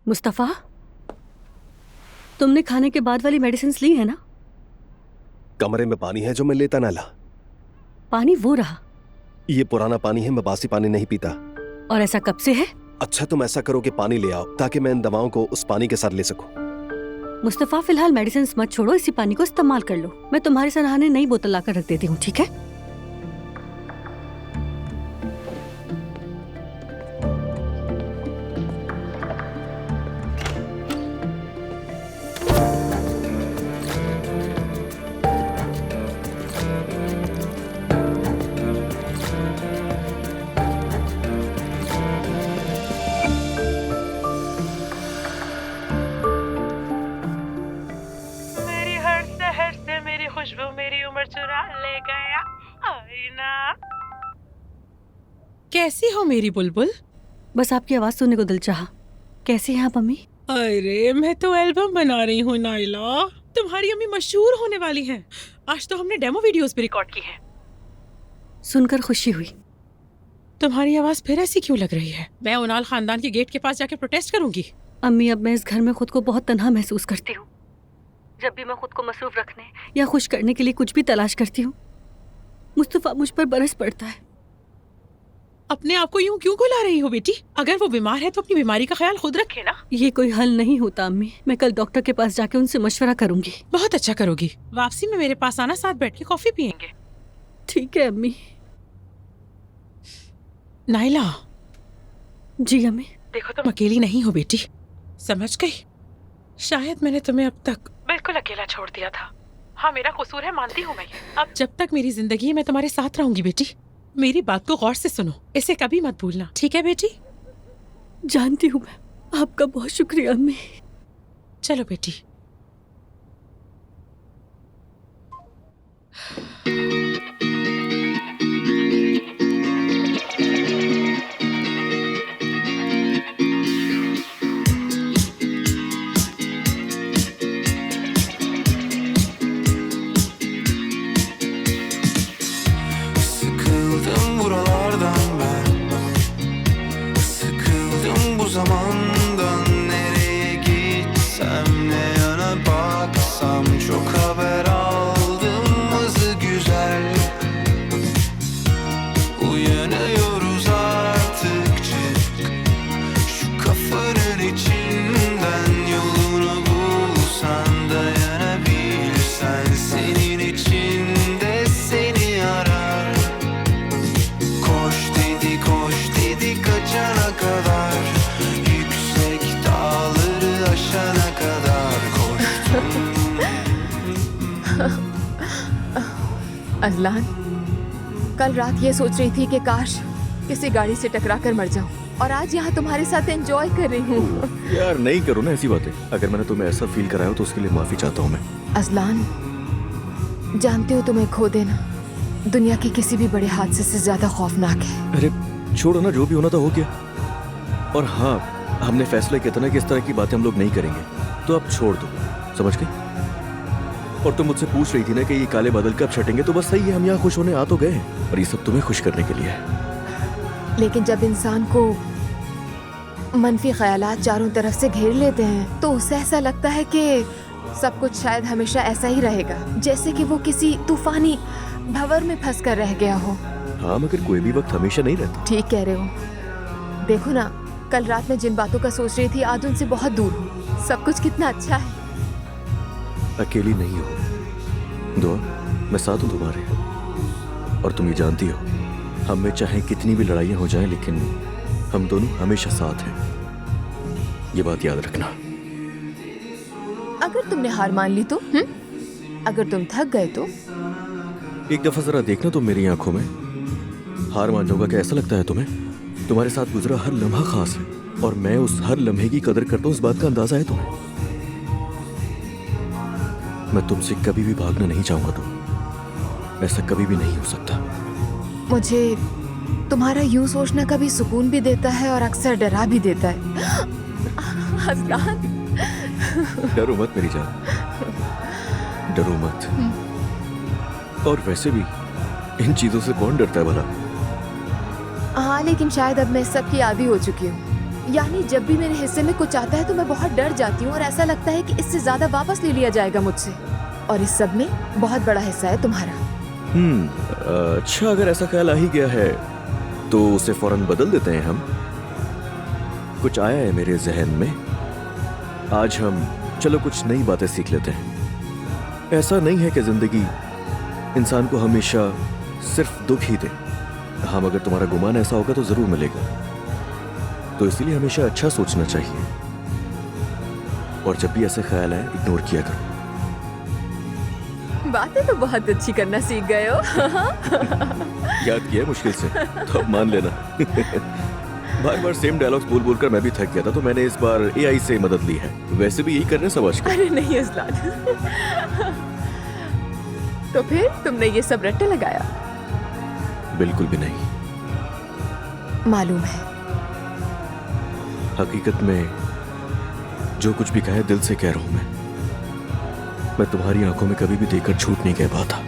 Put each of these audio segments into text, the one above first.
मुस्तफ़ा, तुमने खाने के बाद वाली मेडिसिन ली है ना? कमरे में पानी है जो मैं लेता ना ला। पानी वो रहा। ये पुराना पानी है, मैं बासी पानी नहीं पीता। और ऐसा कब से है? अच्छा तुम ऐसा करो कि पानी ले आओ ताकि मैं इन दवाओं को उस पानी के साथ ले सकूं। मुस्तफ़ा, फिलहाल मेडिसिन मत छोड़ो, इसी पानी को इस्तेमाल कर लो। मैं तुम्हारे सराहने नई बोतल लाकर रख देती हूँ, ठीक है? खुशबू मेरी उम्र चुरा ले गया आईना। कैसी हो मेरी बुलबुल? बस आपकी आवाज सुनने को दिल चाहा। कैसी हैं आप अम्मी? अरे मैं तो एल्बम बना रही हूँ नाइला। तुम्हारी अम्मी मशहूर होने वाली हैं। आज तो हमने डेमो वीडियोस भी रिकॉर्ड की हैं। सुनकर खुशी हुई। तुम्हारी आवाज फिर ऐसी क्यों लग रही है? मैं उनाल खानदान के गेट के पास जाके प्रोटेस्ट करूंगी। अम्मी, अब मैं इस घर में खुद को बहुत तन्हा महसूस करती हूँ। जब भी मैं खुद को मसरूफ रखने या खुश करने के लिए कुछ भी तलाश करती हूँ, मुस्तफ़ा मुझ पर बरस पड़ता है। अपने आप को यूं क्यों घुला रही हो बेटी? अगर वो बीमार है तो अपनी बीमारी का ख्याल खुद रखे ना। ये कोई हल नहीं होता अम्मी। मैं कल डॉक्टर के पास जाके उनसे मशवरा करूंगी। बहुत अच्छा करोगी। वापसी में मेरे पास आना, साथ बैठ के कॉफी पियेंगे। ठीक है अम्मी। नाइला। जी अम्मी। देखो तुम अकेली नहीं हो बेटी, समझ गई? शायद मैंने तुम्हें अब तक बिल्कुल अकेला छोड़ दिया था। हाँ, मेरा कसूर है, मानती हूँ मैं। अब जब तक मेरी जिंदगी है मैं तुम्हारे साथ रहूंगी बेटी। मेरी बात को गौर से सुनो, इसे कभी मत भूलना, ठीक है बेटी? जानती हूँ मैं। आपका बहुत शुक्रिया अम्मी। चलो बेटी। Sıkıldım buralardan ben. Sıkıldım bu zamandan. Nereye gitsem, ne yana baksam, çok haber aldım azı güzel. Uyanıyoruz artık, çık şu kafanın içinden. Yolunu bulsan, dayanabilsen, senin içinde seni arar. Koş dedi kaçana kadar, yüksek dağları aşana kadar koştum. Azlan, कल रात ये सोच रही थी कि काश किसी गाड़ी से टकरा कर मर जाऊं, और आज यहाँ तुम्हारे साथ एंजॉय कर रही हूँ। यार नहीं करो ना ऐसी बातें। अगर मैंने तुम्हें ऐसा फील कराया हो तो उसके लिए माफी चाहता हूँ मैं। अजलान, जानते हो तुम्हें खो देना दुनिया के किसी भी बड़े हादसे से ज्यादा खौफनाक है। अरे छोड़ो ना, जो भी होना था हो गया। और हाँ, हमने फैसला किया था ना कि इस तरह की बातें हम लोग नहीं करेंगे, तो अब छोड़ दो, समझ गए? और तुम मुझसे पूछ रही थी ना कि ये काले बादल कब छटेंगे, तो बस सही है, हम यहाँ खुश होने आ तो गए हैं, और ये सब तुम्हें खुश करने के लिए है। लेकिन जब इंसान को मनफी ख्यालात चारों तरफ से घेर लेते हैं तो उसे ऐसा लगता है कि सब कुछ शायद हमेशा ऐसा ही रहेगा, जैसे कि वो किसी तूफानी भंवर में फंस कर रह गया हो। हाँ, मगर कोई भी वक्त हमेशा नहीं रहता। ठीक कह रहे हो। देखो ना, कल रात में जिन बातों का सोच रही थी आज उनसे बहुत दूर हूँ। सब कुछ कितना अच्छा है। अकेली नहीं हो दुआ, मैं साथ हूँ तुम्हारे। और तुम ये जानती हो, हम में चाहे कितनी भी लड़ाइयाँ हो जाएं, लेकिन हम दोनों हमेशा साथ हैं। ये बात याद रखना। अगर तुमने हार मान ली तो अगर तुम थक गए तो? एक दफा जरा देखना तुम मेरी आंखों में। हार मान जाऊंगा क्या ऐसा लगता है तुम्हें? तुम्हारे साथ गुजरा हर लम्हा खास है, और मैं उस हर लम्हे की कदर करता हूँ। इस बात का अंदाजा है तुम्हें? मैं तुमसे कभी भी भागना नहीं चाहूंगा, तो ऐसा कभी भी नहीं हो सकता। मुझे तुम्हारा यूं सोचना कभी सुकून भी देता है और अक्सर डरा भी देता है। अजलान, डरो मत मेरी जान, डरो मत। और वैसे भी इन चीजों से कौन डरता है भला? हाँ, लेकिन शायद अब मैं सबकी आदी हो चुकी हूँ। यानी जब भी मेरे हिस्से में कुछ आता है तो मैं बहुत डर जाती हूँ और ऐसा लगता है कि इससे ज्यादा वापस ले लिया जाएगा मुझसे। और इस सब में बहुत बड़ा हिस्सा है तुम्हारा। अच्छा, अगर ऐसा ख्याल आ ही गया है तो उसे फौरन बदल देते हैं हम। कुछ आया है मेरे जहन में, आज हम चलो कुछ नई बातें सीख लेते हैं। ऐसा नहीं है कि जिंदगी इंसान को हमेशा सिर्फ दुख ही दे। हाँ, मगर तुम्हारा गुमान ऐसा होगा तो जरूर मिलेगा, तो इसलिए हमेशा अच्छा सोचना चाहिए और जब भी ऐसे ख्याल आए इग्नोर किया करो। बातें तो बहुत अच्छी करना सीख गए हो। याद किया मुश्किल से, तो अब मान लेना। बार बार सेम डायलॉग्स बोल बोलकर मैं भी थक गया था, तो मैंने इस बार एआई से मदद ली है। वैसे भी यही करने समझ के। अरे नहीं असलान। तो फिर तुमने ये सब रट्टे लगाया? बिल्कुल भी नहीं। मालूम है। हकीकत में जो कुछ भी कहे दिल से कह रहा हूं मैं तुम्हारी आंखों में कभी भी देखकर झूठ नहीं कह पाता।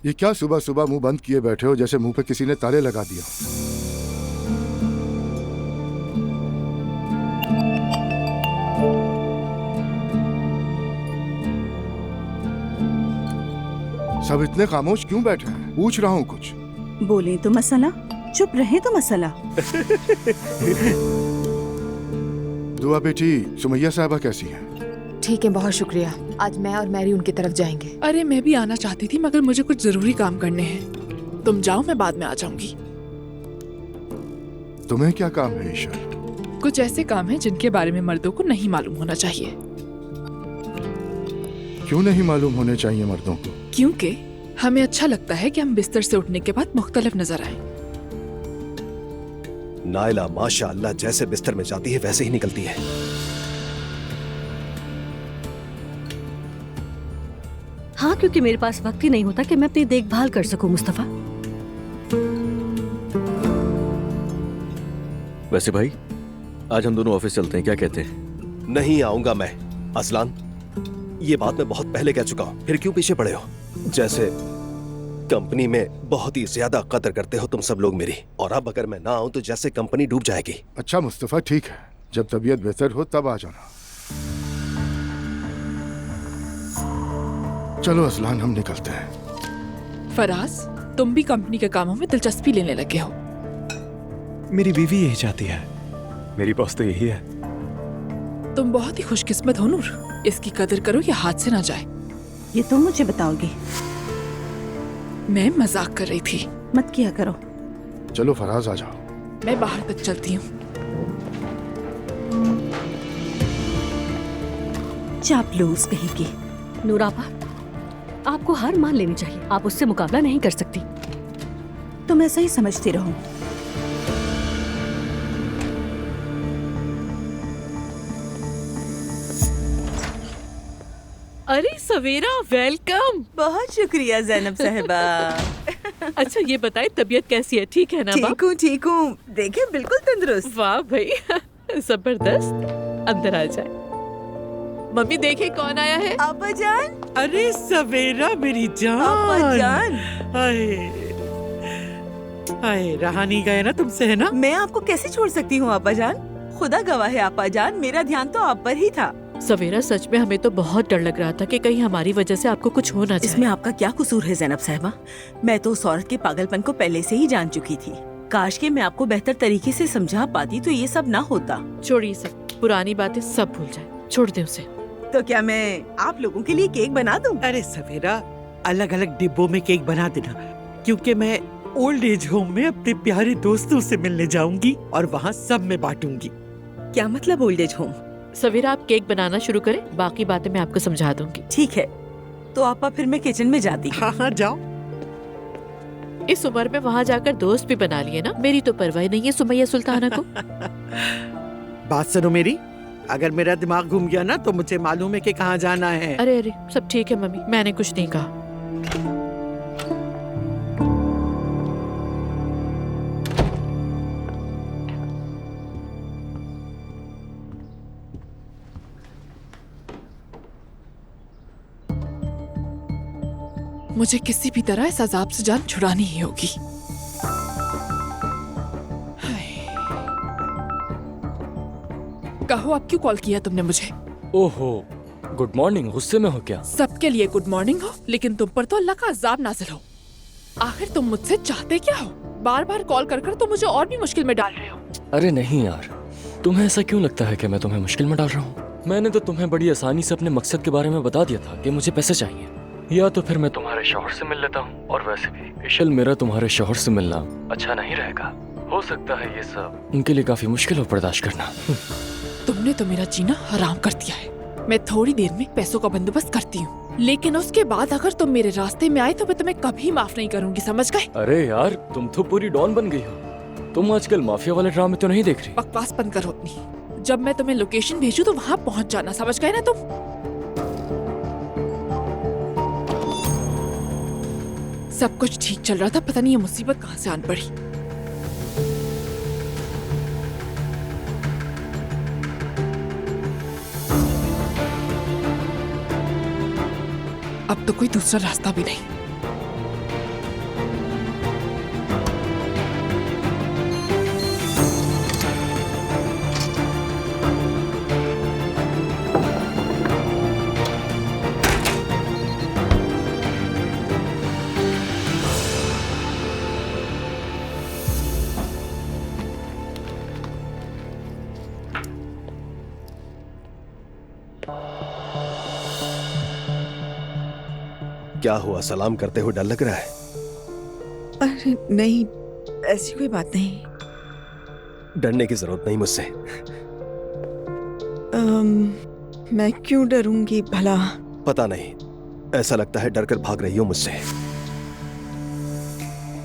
ये क्या सुबह सुबह मुंह बंद किए बैठे हो, जैसे मुंह पे किसी ने ताले लगा दिया। सब इतने खामोश क्यों बैठे हैं? पूछ रहा हूँ कुछ। बोले तो मसला, चुप रहे तो मसला। दुआ बेटी, सुमैया साहबा कैसी हैं? ठीक है, बहुत शुक्रिया। आज मैं और मैरी उनकी तरफ जाएंगे। अरे मैं भी आना चाहती थी, मगर मुझे कुछ जरूरी काम करने हैं। तुम जाओ, मैं बाद में आ जाऊंगी। तुम्हें क्या काम है ईशा? कुछ ऐसे काम हैं जिनके बारे में मर्दों को नहीं मालूम होना चाहिए। क्यों नहीं मालूम होने चाहिए मर्दों को? क्योंकि हमें अच्छा लगता है कि हम बिस्तर से उठने के बाद मुख्तलिफ नजर आए। नायला माशाअल्लाह जैसे बिस्तर में जाती है वैसे ही निकलती है। हाँ, क्योंकि मेरे पास वक्त ही नहीं होता कि मैं अपनी देखभाल कर सकूं मुस्तफा। वैसे भाई, आज हम दोनों ऑफिस चलते हैं, क्या कहते हैं? नहीं आऊंगा मैं। असलान, ये बात मैं बहुत पहले कह चुका हूँ, फिर क्यों पीछे पड़े हो? जैसे कंपनी में बहुत ही ज्यादा कदर करते हो तुम सब लोग मेरी, और अब अगर मैं ना आऊं तो जैसे कंपनी डूब जाएगी। अच्छा मुस्तफा, ठीक है, जब तबीयत बेहतर हो तब आ जाना। चलो असलान, हम निकलते हैं। फराज, तुम भी कंपनी के कामों में दिलचस्पी लेने लगे हो। मेरी बीवी यही चाहती है, मेरी बॉस तो यही है। तुम बहुत ही खुशकिस्मत हो नूर, इसकी कदर करो, ये हाथ से ना जाए। ये तुम मुझे बताओगे? मैं मजाक कर रही थी। मत किया करो। चलो फराज, आ जाओ। मैं बाहर तक चलती हूँ। चापलूस कहीं की। नूरापा, आपको हार मान लेनी चाहिए। आप उससे मुकाबला नहीं कर सकती। तुम ऐसा ही समझती रहो। अरे सवेरा, वेलकम। बहुत शुक्रिया जैनब साहिबा। अच्छा ये बताए, तबीयत कैसी है? ठीक है ना? ठीक हूँ। देखे, बिल्कुल तंदुरुस्त। वाह भाई, जबरदस्त। अंदर आ जाए। मम्मी देखे कौन आया है। आपा जान। अरे सवेरा मेरी जान। आपा जान। हाय, रहा नहीं गया ना तुमसे, है ना? मैं आपको कैसे छोड़ सकती हूँ आपा जान? खुदा गवाह है आपा जान, मेरा ध्यान तो आप पर ही था। सवेरा, सच में हमें तो बहुत डर लग रहा था कि कहीं हमारी वजह से आपको कुछ हो ना जाए। इसमें आपका क्या कसूर है जैनब साहिबा? मैं तो उस औरत के पागलपन को पहले से ही जान चुकी थी। काश के मैं आपको बेहतर तरीके से समझा पाती तो ये सब ना होता। छोड़िए सब, पुरानी बातें सब भूल जाए, छोड़ दे उसे। तो क्या मैं आप लोगों के लिए केक बना दूं? अरे सवेरा, अलग अलग डिब्बों में केक बना देना, क्योंकि मैं ओल्ड एज होम में अपने प्यारे दोस्तों से मिलने जाऊंगी और वहाँ सब में बांटूंगी। क्या मतलब ओल्ड एज होम? सवेरा, आप केक बनाना शुरू करें, बाकी बातें मैं आपको समझा दूंगी। ठीक है, तो आपा फिर मैं किचन में जाती हूँ। हाँ हाँ, जाओ। इस उम्र में वहाँ जाकर दोस्त भी बना लिए ना। मेरी तो परवाह नहीं है सुमैया सुल्ताना को। बात सुनो मेरी, अगर मेरा दिमाग घूम गया ना तो मुझे मालूम है कि कहाँ जाना है। अरे सब ठीक है मम्मी, मैंने कुछ नहीं कहा। मुझे किसी भी तरह इस अजाब से जान छुड़ानी ही होगी। कहो, अब क्यों कॉल किया तुमने मुझे? ओहो, गुड मॉर्निंग। गुस्से में हो क्या? सबके लिए गुड मॉर्निंग हो, लेकिन तुम पर तो अल्लाह का अजाब नाज़िल हो। आखिर तुम मुझसे चाहते क्या हो? बार बार कॉल कर कर तुम मुझे और भी मुश्किल में डाल रहे हो। अरे नहीं यार, तुम्हें ऐसा क्यों लगता है कि मैं तुम्हें मुश्किल में डाल रहा हूँ? मैंने तो तुम्हें बड़ी आसानी से अपने मकसद के बारे में बता दिया था कि मुझे पैसे चाहिए, या तो फिर मैं तुम्हारे शौहर से मिल लेता हूँ। और वैसे भी इशल, मेरा तुम्हारे शौहर से मिलना अच्छा नहीं रहेगा। हो सकता है ये सब उनके लिए काफी मुश्किल हो बर्दाश्त करना। तुमने तो मेरा जीना हराम कर दिया है। मैं थोड़ी देर में पैसों का बंदोबस्त करती हूँ, लेकिन उसके बाद अगर तुम मेरे रास्ते में आए तो मैं तुम्हें कभी माफ नहीं करूंगी, समझ गए? अरे यार, तुम तो पूरी डॉन बन गई हो। तुम आजकल माफिया वाले ड्रामे तो नहीं देख रही? बकवास बंद करो अपनी। जब मैं तुम्हें लोकेशन भेजूं तो वहाँ पहुँच जाना, समझ गए ना तुम? सब कुछ ठीक चल रहा था, पता नहीं ये मुसीबत कहाँ से आन पड़ी। अब तो कोई दूसरा रास्ता भी नहीं। क्या हुआ? सलाम करते हुए डर लग रहा है? अरे नहीं, ऐसी कोई बात नहीं। डरने की जरूरत नहीं मुझसे। मैं क्यों डरूंगी भला? पता नहीं, ऐसा लगता है डर कर भाग रही हो मुझसे।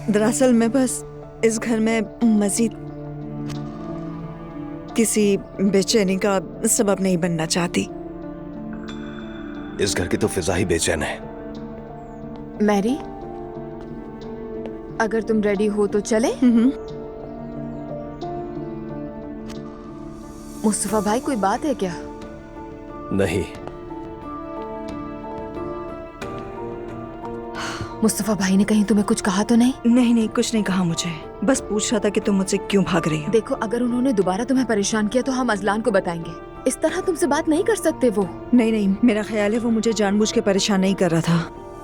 दरअसल मैं बस इस घर में मजीद किसी बेचैनी का सबब नहीं बनना चाहती। इस घर की तो फिजा ही बेचैन है। मैरी, अगर तुम रेडी हो तो चले? मुस्तफा भाई, कोई बात है क्या? नहीं। मुस्तफा भाई ने कहीं तुम्हें कुछ कहा तो नहीं? नहीं नहीं, कुछ नहीं कहा मुझे। बस पूछ रहा था कि तुम मुझसे क्यों भाग रही हो। देखो, अगर उन्होंने दोबारा तुम्हें परेशान किया तो हम अजलान को बताएंगे। इस तरह तुमसे बात नहीं कर सकते वो। नहीं नहीं, मेरा ख्याल है वो मुझे जानबूझ के परेशान नहीं कर रहा था।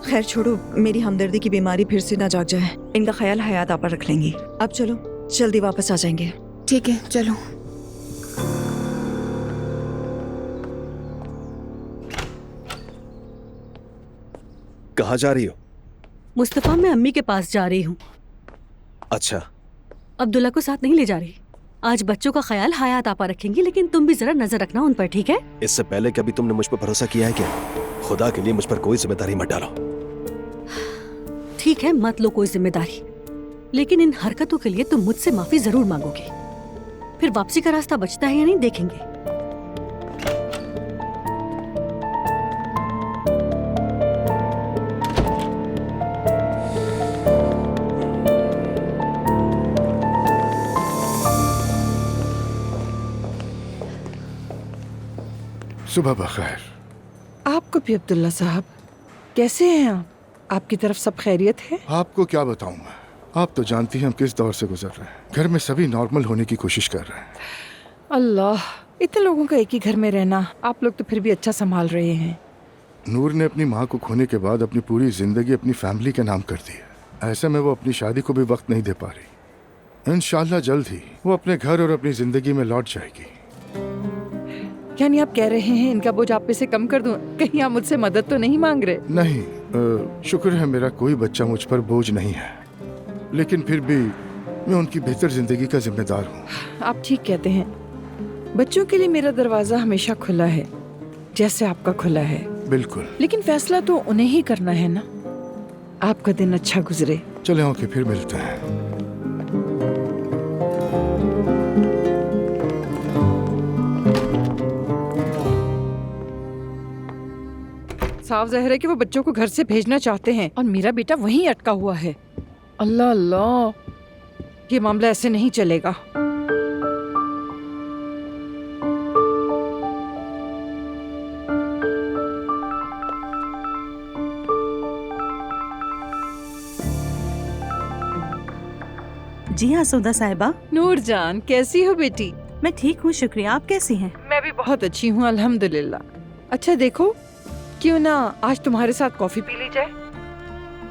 खैर छोड़ो, मेरी हमदर्दी की बीमारी फिर से ना जाग जाए। इनका ख्याल हयात आप पर रख लेंगी। अब चलो, जल्दी वापस आ जाएंगे। ठीक है, चलो। कहाँ जा रही हो? मुस्तफा, मैं अम्मी के पास जा रही हूँ। अच्छा। अब्दुल्ला को साथ नहीं ले जा रही। आज बच्चों का ख्याल हयात आपा रखेंगी, लेकिन तुम भी जरा नजर रखना उन पर, ठीक है? इससे पहले कभी तुमने मुझ पर भरोसा किया है क्या? खुदा के लिए मुझ पर कोई जिम्मेदारी मत डालो। ठीक है, मत लो कोई जिम्मेदारी, लेकिन इन हरकतों के लिए तुम मुझसे माफी जरूर मांगोगे। फिर वापसी का रास्ता बचता है या नहीं, देखेंगे। सुबह बखैर। आपको भी अब्दुल्ला साहब। कैसे हैं आप? आपकी तरफ सब खैरियत है? आपको क्या बताऊं मैं, आप तो जानती हैं हम किस दौर से गुजर रहे हैं। घर में सभी नॉर्मल होने की कोशिश कर रहे हैं। अल्लाह, इतने लोगों का एक ही घर में रहना, आप लोग तो फिर भी अच्छा संभाल रहे हैं। नूर ने अपनी माँ को खोने के बाद अपनी पूरी जिंदगी अपनी फैमिली के नाम कर दी है। ऐसे में वो अपनी शादी को भी वक्त नहीं दे पा रही। इंशाल्लाह जल्द ही वो अपने घर और अपनी जिंदगी में लौट जाएगी। यानी आप कह रहे हैं इनका बोझ आप पे से कम कर दूं? कहीं आप मुझसे मदद तो नहीं मांग रहे? नहीं, शुक्र है मेरा कोई बच्चा मुझ पर बोझ नहीं है, लेकिन फिर भी मैं उनकी बेहतर जिंदगी का जिम्मेदार हूँ। आप ठीक कहते हैं। बच्चों के लिए मेरा दरवाजा हमेशा खुला है, जैसे आपका खुला है। बिल्कुल। लेकिन फैसला तो उन्हें ही करना है ना। आपका दिन अच्छा गुजरे। चले ओके, फिर मिलते हैं। साफ ज़ाहिर है कि वो बच्चों को घर से भेजना चाहते हैं और मेरा बेटा वहीं अटका हुआ है। अल्लाह अल्लाह, ये मामला ऐसे नहीं चलेगा। जी आसूदा साहिबा। नूरजान कैसी हो बेटी? मैं ठीक हूँ शुक्रिया, आप कैसी हैं? मैं भी बहुत अच्छी हूँ अल्हम्दुलिल्लाह। अच्छा देखो, क्यों ना आज तुम्हारे साथ कॉफी पी ली जाए?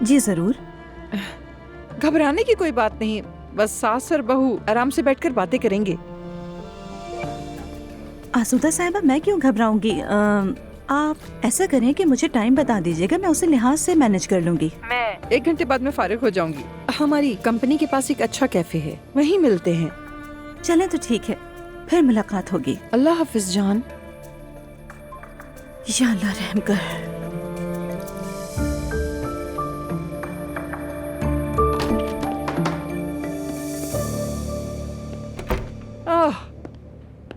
जी जरूर। घबराने की कोई बात नहीं, बस सास और बहू आराम से बैठकर बातें करेंगे। आसूदा साहिबा मैं क्यों घबराऊंगी? आप ऐसा करें कि मुझे टाइम बता दीजिएगा, मैं उसे लिहाज से मैनेज कर लूंगी। मैं 1 घंटे बाद में फारिग हो जाऊंगी। हमारी कंपनी के पास एक अच्छा कैफे है, वहीं मिलते हैं। चलें तो ठीक है, फिर मुलाकात होगी। अल्लाह हाफिज जान। या अल्लाह रहम कर।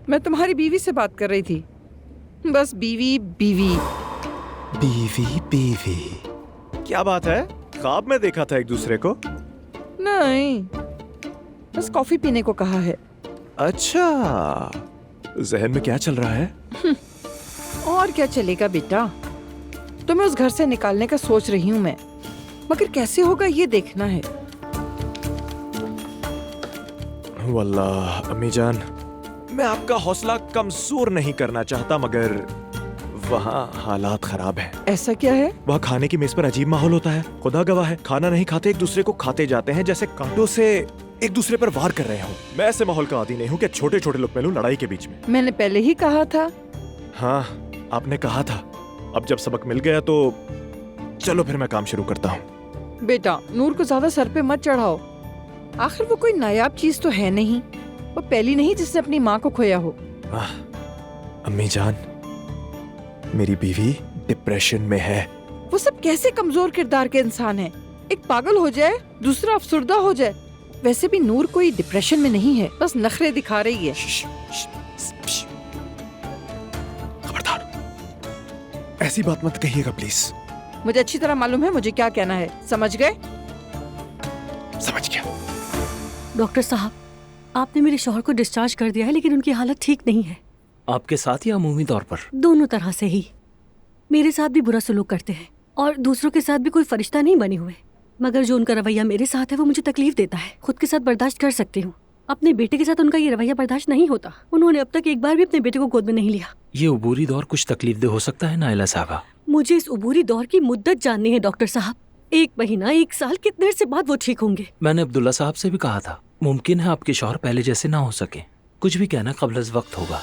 मैं तुम्हारी बीवी से बात कर रही थी। बस बीवी बीवी बीवी बीवी। क्या बात है? ख्वाब में देखा था एक दूसरे को? नहीं, बस कॉफी पीने को कहा है। अच्छा, जहन में क्या चल रहा है? और क्या चलेगा बेटा, तुम्हें उस घर से निकालने का सोच रही हूँ मैं, मगर कैसे होगा ये देखना है। वल्लाह अम्मी जान, मैं आपका हौसला कमजोर नहीं करना चाहता, मगर वहाँ हालात खराब हैं। ऐसा क्या है? वहाँ खाने की मेज पर अजीब माहौल होता है। खुदा गवाह है, खाना नहीं खाते, एक दूसरे को खाते जाते हैं जैसे कांटों से एक दूसरे पर वार कर रहे हो। मैं ऐसे माहौल का आदी नहीं हूँ कि छोटे छोटे लोग मिलूं लड़ाई के बीच में। मैंने पहले ही कहा था। हाँ, आपने कहा था। अब जब सबक मिल गया तो चलो फिर मैं काम शुरू करता हूँ। बेटा, नूर को ज्यादा सर पे मत चढ़ाओ, आखिर वो कोई नायाब चीज तो है नहीं। वो पहली नहीं जिसने अपनी माँ को खोया हो। अम्मी जान, मेरी बीवी डिप्रेशन में है। वो सब कैसे कमजोर किरदार के इंसान हैं? एक पागल हो जाए, दूसरा अफसुर्दा हो जाए। वैसे भी नूर कोई डिप्रेशन में नहीं है, बस नखरे दिखा रही है। खबरदार, ऐसी बात मत कहिएगा प्लीज। मुझे अच्छी तरह मालूम है मुझे क्या कहना है, समझ गए? समझ गया। डॉक्टर साहब, आपने मेरे शौहर को डिस्चार्ज कर दिया है, लेकिन उनकी हालत ठीक नहीं है। आपके साथ या अमूमी तौर पर? दोनों तरह से ही। मेरे साथ भी बुरा सलूक करते हैं और दूसरों के साथ भी कोई फरिश्ता नहीं बने हुए, मगर जो उनका रवैया मेरे साथ है वो मुझे तकलीफ देता है। खुद के साथ बर्दाश्त कर सकती हूँ, अपने बेटे के साथ उनका ये रवैया बर्दाश्त नहीं होता। उन्होंने अब तक एक बार भी अपने बेटे को गोद में नहीं लिया। ये उबूरी दौर कुछ तकलीफदेह हो सकता है नाइला साहबा। मुझे इस उबूरी दौर की मुद्दत जाननी है डॉक्टर साहब। 1 महीना, 1 साल, कितने देर से बाद वो ठीक होंगे? मैंने अब्दुल्ला साहब से भी कहा था, मुमकिन है आपके शौहर पहले जैसे ना हो सके। कुछ भी कहना कब्ल वक्त होगा।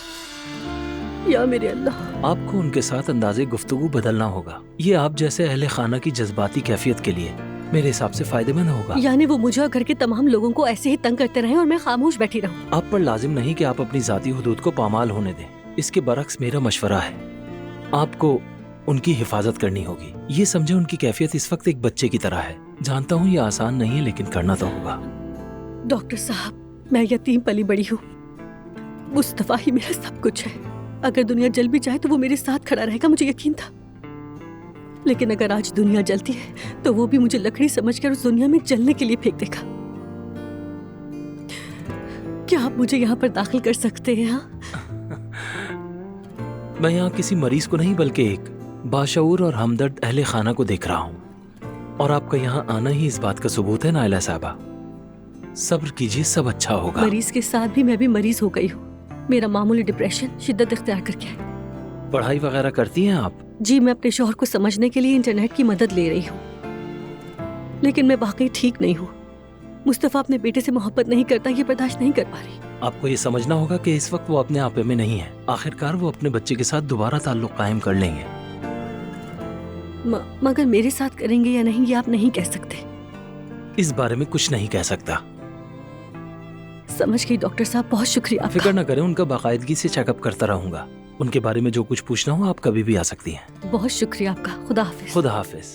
या मेरे अल्लाह। आपको उनके साथ अंदाजे गुफ्तगू बदलना होगा। ये आप जैसे अहले खाना की जज्बाती कैफियत के लिए मेरे हिसाब से फायदेमंद होगा। यानी वो मुझे और घर के तमाम लोगों को ऐसे ही तंग करते रहें और मैं खामोश बैठी रहूं? आप पर लाजिम नहीं कि आप अपनी जाती हुदूद को पामाल होने दें। इसके बरक्स मेरा मशवरा है, आपको उनकी हिफाजत करनी होगी। ये समझे उनकी कैफियत इस वक्त एक बच्चे की तरह है। जानता हूँ ये आसान नहीं है, लेकिन करना तो होगा। डॉक्टर साहब, मैं यतीम पली बड़ी हूँ। मुस्तफा ही मेरा सब कुछ है। अगर दुनिया जल भी जाए तो वो मेरे साथ खड़ा रहेगा, मुझे यकीन था। लेकिन अगर आज दुनिया जलती है तो वो भी मुझे लकड़ी समझकर उस दुनिया में जलने के लिए फेंक देगा। क्या आप मुझे यहाँ पर दाखिल कर सकते हैं? मैं यहाँ किसी मरीज को नहीं, बल्कि एक बाशऊर और हमदर्द अहले खाना को देख रहा हूँ। और आपका यहाँ आना ही इस बात का सबूत है नाइला साहबा। सब्र कीजिए, सब अच्छा होगा। मरीज के साथ भी मैं भी मरीज हो गई हूँ। मेरा मामूली डिप्रेशन शिद्दत इख्तियार करके है। पढ़ाई वगैरह करती हैं आप? जी, मैं अपने शौहर को समझने के लिए इंटरनेट की मदद ले रही हूँ, लेकिन मैं वाकई ठीक नहीं हूँ। मुस्तफा अपने बेटे से मोहब्बत नहीं करता, ये बर्दाश्त नहीं कर पा रही। आपको ये समझना होगा कि इस वक्त वो अपने आपे में नहीं है। आखिरकार वो अपने बच्चे के साथ दोबारा ताल्लुक कायम कर लेंगे। मगर मेरे साथ करेंगे या नहीं ये आप नहीं कह सकते। इस बारे में कुछ नहीं कह सकता। समझ गई डॉक्टर साहब, बहुत शुक्रिया। फिक्र न करें, उनका बाकायदगी से चेकअप करता रहूंगा। उनके बारे में जो कुछ पूछना हो आप कभी भी आ सकती हैं। बहुत शुक्रिया आपका। खुदा हाफिज। खुदा हाफिज।